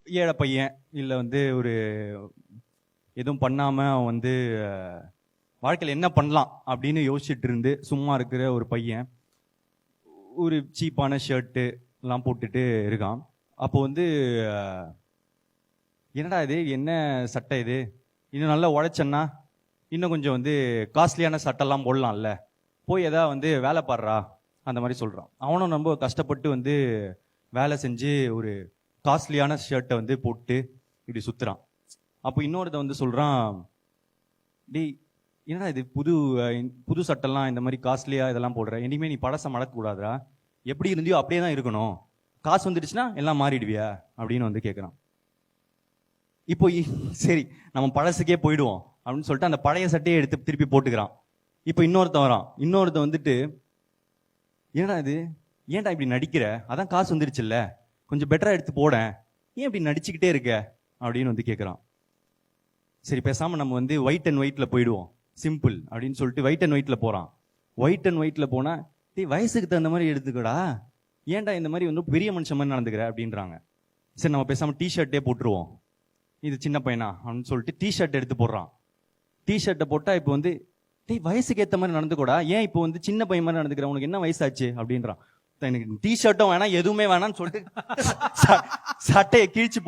ஏழை பையன் இல்லை வந்து ஒரு எதுவும் பண்ணாம அவன் வந்து வாழ்க்கையில் என்ன பண்ணலாம் அப்படின்னு யோசிச்சுட்டு இருந்து சும்மா இருக்கிற ஒரு பையன் ஒரு சீப்பான ஷர்ட்டு எல்லாம் போட்டுட்டு இருக்கான். அப்போ வந்து என்னடா இது, என்ன சட்டை இது, இன்னும் நல்லா உழைச்சன்னா இன்னும் கொஞ்சம் வந்து காஸ்ட்லியான சட்டைலாம் போடலாம்ல, போய் எதாவது வந்து வேலை பாடுறா அந்த மாதிரி சொல்கிறான். அவனும் ரொம்ப கஷ்டப்பட்டு வந்து வேலை செஞ்சு ஒரு காஸ்ட்லியான ஷர்ட்டை வந்து போட்டு இப்படி சுற்றுறான். அப்போ இன்னொருத்த வந்து சொல்கிறான், டேய் என்னடா இது புது சட்டெல்லாம் இந்த மாதிரி காஸ்ட்லியாக இதெல்லாம் போடுற, இனிமேல் நீ பழசை மறக்கக்கூடாதா, எப்படி இருந்தியோ அப்படியே தான் இருக்கணும், காசு வந்துடுச்சுன்னா எல்லாம் மாறிடுவியா அப்படின்னு வந்து கேட்குறான். இப்போ சரி நம்ம பழசுக்கே போயிடுவோம் அப்படின்னு சொல்லிட்டு அந்த பழைய சட்டையை எடுத்து திருப்பி போட்டுக்கிறான். இப்போ இன்னொருத்தன் வரான். இன்னொருத்தன் வந்துட்டு, ஏன்டா இது, ஏன்டா இப்படி நடிக்கிற, அதான் காசு வந்துடுச்சுல்ல, கொஞ்சம் பெட்டரா எடுத்து போட, ஏன் இப்படி நடிச்சுக்கிட்டே இருக்க அப்படின்னு வந்து கேட்குறான். சரி பேசாம நம்ம வந்து ஒயிட் அண்ட் ஒயிட்ல போயிடுவோம், சிம்பிள் அப்படின்னு சொல்லிட்டு ஒயிட் அண்ட் ஒயிட்ல போறான். ஒயிட் அண்ட் ஒயிட்ல போனா, டேய் வயசுக்கு தகுந்த மாதிரி எடுத்துக்கடா, ஏன்டா இந்த மாதிரி வந்து பெரிய மனுஷன் மாதிரி நடந்துக்கிற அப்படின்றாங்க. சரி நம்ம பேசாம டிஷர்ட்டே போட்டுருவோம், இது சின்ன பையனா அப்படின்னு சொல்லிட்டு டிஷர்ட் எடுத்து போடுறான். டிஷர்ட்டை போட்டா இப்போ வந்து, டேய் வயசுக்கு ஏற்ற மாதிரி நடந்துக்கூடா, ஏன் இப்போ வந்து சின்ன பையன் மாதிரி நடந்துக்கிற, உனக்கு என்ன வயசாச்சு அப்படின்றான். எனக்கு டிஷர்ட்டும் வேணாம் எதுவுமே வேணாம்னு சொல்லிட்டு சட்டையை கிழிச்சு